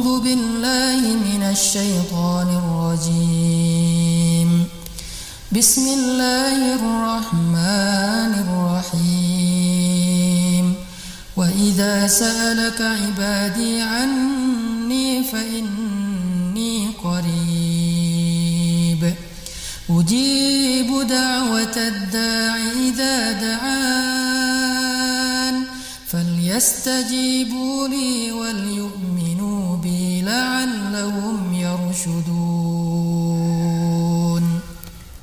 أعوذ بالله من الشيطان الرجيم بسم الله الرحمن الرحيم وإذا سألك عبادي عني فإني قريب أجيب دعوة الداع إذا دعان فليستجيبوا لي وليؤمنوا بي لعلهم يرشدون.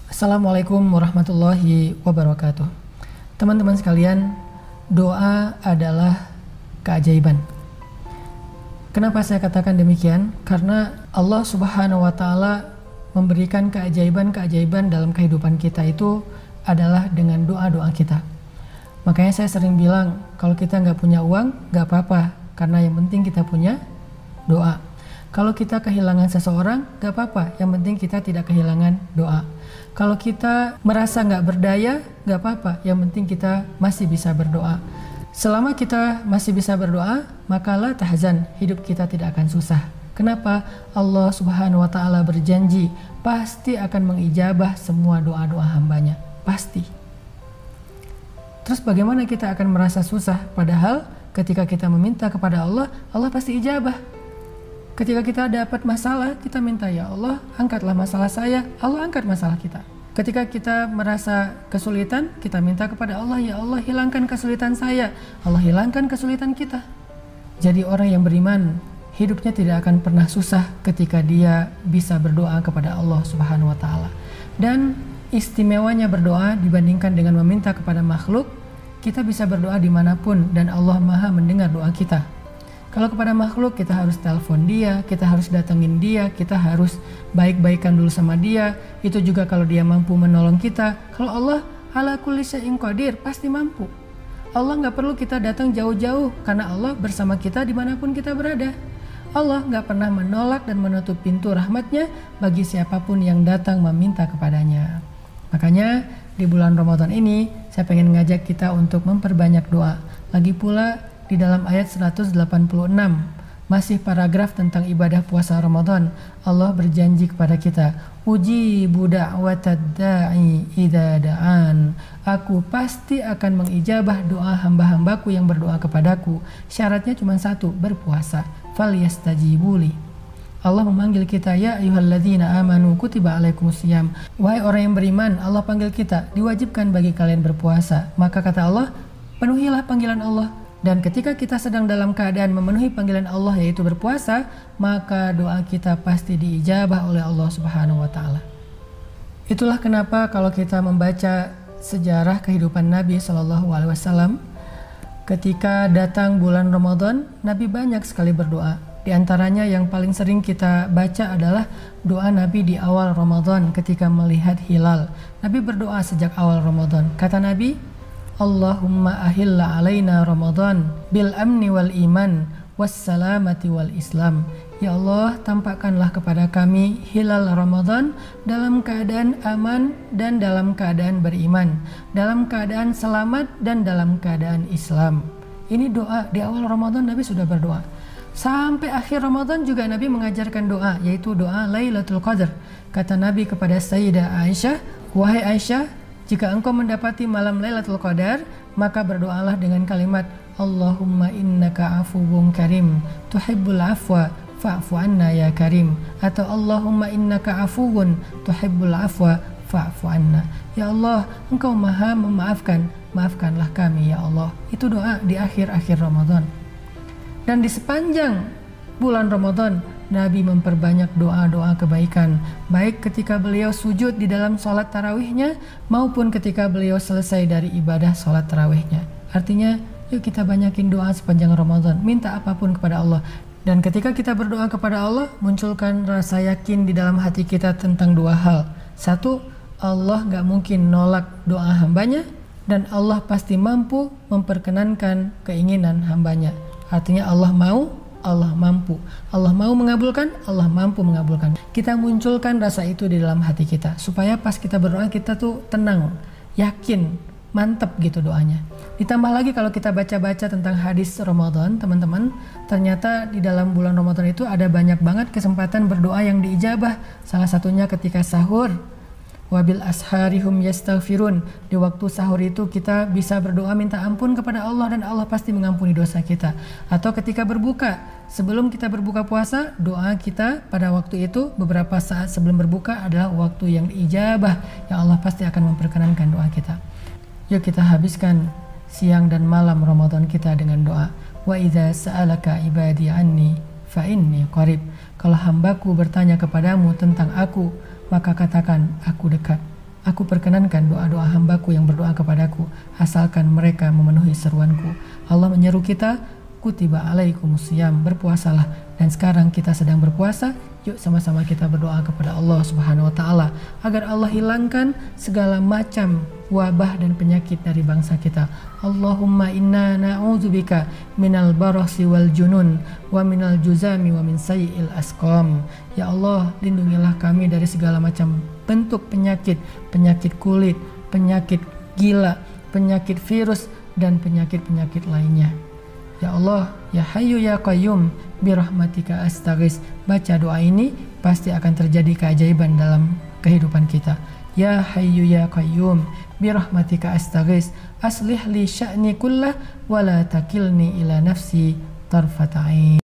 Assalamualaikum warahmatullahi wabarakatuh. Teman-teman sekalian, doa adalah keajaiban. Kenapa saya katakan demikian? Karena Allah Subhanahu wa Ta'ala memberikan keajaiban-keajaiban dalam kehidupan kita itu adalah dengan doa-doa kita. Makanya saya sering bilang, kalau kita nggak punya uang, nggak apa-apa, karena yang penting kita punya doa. Kalau kita kehilangan seseorang, nggak apa-apa, yang penting kita tidak kehilangan doa. Kalau kita merasa nggak berdaya, nggak apa-apa, yang penting kita masih bisa berdoa. Selama kita masih bisa berdoa, maka la tahzan, hidup kita tidak akan susah. Kenapa? Allah Subhanahu wa Ta'ala berjanji pasti akan mengijabah semua doa-doa hambanya. Pasti. Terus bagaimana kita akan merasa susah? Padahal ketika kita meminta kepada Allah, Allah pasti ijabah. Ketika kita dapat masalah, kita minta, ya Allah, angkatlah masalah saya. Allah angkat masalah kita. Ketika kita merasa kesulitan, kita minta kepada Allah, ya Allah, hilangkan kesulitan saya. Allah hilangkan kesulitan kita. Jadi orang yang beriman, hidupnya tidak akan pernah susah ketika dia bisa berdoa kepada Allah Subhanahu wa Ta'ala. Dan istimewanya berdoa dibandingkan dengan meminta kepada makhluk, kita bisa berdoa dimanapun dan Allah Maha mendengar doa kita. Kalau kepada makhluk kita harus telepon dia, kita harus datengin dia, kita harus baik-baikan dulu sama dia. Itu juga kalau dia mampu menolong kita. Kalau Allah ala kulli syai'in qadir, pasti mampu. Allah nggak perlu kita datang jauh-jauh karena Allah bersama kita dimanapun kita berada. Allah nggak pernah menolak dan menutup pintu rahmatnya bagi siapapun yang datang meminta kepadanya. Makanya di bulan Ramadan ini saya pengen ngajak kita untuk memperbanyak doa. Lagi pula di dalam ayat 186 masih paragraf tentang ibadah puasa Ramadan, Allah berjanji kepada kita, ujibu da'watad da'i idza da'an. Aku pasti akan mengijabah doa hamba-hambaku yang berdoa kepadaku. Syaratnya cuma satu, berpuasa. Falyastajibuli. Allah memanggil kita, ya ayyuhalladzina amanu kutiba alaikumusiyam. Wahai orang yang beriman, Allah panggil kita, diwajibkan bagi kalian berpuasa. Maka kata Allah, penuhilah panggilan Allah. Dan ketika kita sedang dalam keadaan memenuhi panggilan Allah, yaitu berpuasa, maka doa kita pasti diijabah oleh Allah Subhanahu wa Ta'ala. Itulah kenapa kalau kita membaca sejarah kehidupan Nabi SAW, ketika datang bulan Ramadan, Nabi banyak sekali berdoa. Di antaranya yang paling sering kita baca adalah doa Nabi di awal Ramadan ketika melihat hilal. Nabi berdoa sejak awal Ramadan. Kata Nabi, Allahumma ahilla alaina Ramadan bil amni wal iman wassalamati wal islam. Ya Allah, tampakkanlah kepada kami hilal Ramadan dalam keadaan aman dan dalam keadaan beriman, dalam keadaan selamat dan dalam keadaan Islam. Ini doa di awal Ramadan Nabi sudah berdoa. Sampai akhir Ramadan juga Nabi mengajarkan doa, yaitu doa Lailatul Qadar. Kata Nabi kepada Sayyidah Aisyah, wahai Aisyah, jika engkau mendapati malam Lailatul Qadar, maka berdoalah dengan kalimat Allahumma innaka afuwun karim, tuhibbul afwa fa'fu anna ya karim. Atau Allahumma innaka afuwun tuhibbul afwa fa'fu anna. Ya Allah, engkau maha memaafkan, maafkanlah kami ya Allah. Itu doa di akhir-akhir Ramadan. Dan di sepanjang bulan Ramadan, Nabi memperbanyak doa-doa kebaikan, baik ketika beliau sujud di dalam sholat tarawihnya, maupun ketika beliau selesai dari ibadah sholat tarawihnya. Artinya, yuk kita banyakin doa sepanjang Ramadan, minta apapun kepada Allah. Dan ketika kita berdoa kepada Allah, munculkan rasa yakin di dalam hati kita tentang dua hal. Satu, Allah gak mungkin nolak doa hambanya, dan Allah pasti mampu memperkenankan keinginan hambanya. Artinya Allah mau, Allah mampu. Allah mau mengabulkan, Allah mampu mengabulkan. Kita munculkan rasa itu di dalam hati kita, supaya pas kita berdoa kita tuh tenang, yakin mantep gitu doanya. Ditambah lagi kalau kita baca-baca tentang hadis Ramadan, teman-teman, ternyata di dalam bulan Ramadan itu ada banyak banget kesempatan berdoa yang diijabah. Salah satunya ketika sahur. Wabil asharihum yastaghfirun. Di waktu sahur itu kita bisa berdoa minta ampun kepada Allah dan Allah pasti mengampuni dosa kita. Atau ketika berbuka, sebelum kita berbuka puasa, doa kita pada waktu itu beberapa saat sebelum berbuka adalah waktu yang diijabah, yang Allah pasti akan memperkenankan doa kita. Yuk kita habiskan siang dan malam Ramadan kita dengan doa. Wa idza sa'alaka ibadi anni fa inni qarib. Kalau hambaku bertanya kepadamu tentang aku, maka katakan aku dekat. Aku perkenankan doa-doa hambaku yang berdoa kepadaku, asalkan mereka memenuhi seruanku. Allah menyeru kita, kutiba alaikumusiyam, berpuasalah. Dan sekarang kita sedang berpuasa, yuk sama-sama kita berdoa kepada Allah Subhanahu wa Ta'ala agar Allah hilangkan segala macam wabah dan penyakit dari bangsa kita. Allahumma inna na'udzubika minal barasi wal junun wa minal juzami wa min sayyi'il asqam. Ya Allah, lindungilah kami dari segala macam bentuk penyakit, penyakit kulit, penyakit gila, penyakit virus dan penyakit-penyakit lainnya. Ya Allah, ya Hayyu ya Qayyum, birahmatika astaghis. Baca doa ini pasti akan terjadi keajaiban dalam kehidupan kita. Ya Hayyu ya Qayyum, birahmatika astaghis, aslih li sya'ni kullah wa la takilni ila nafsi tarfata ain.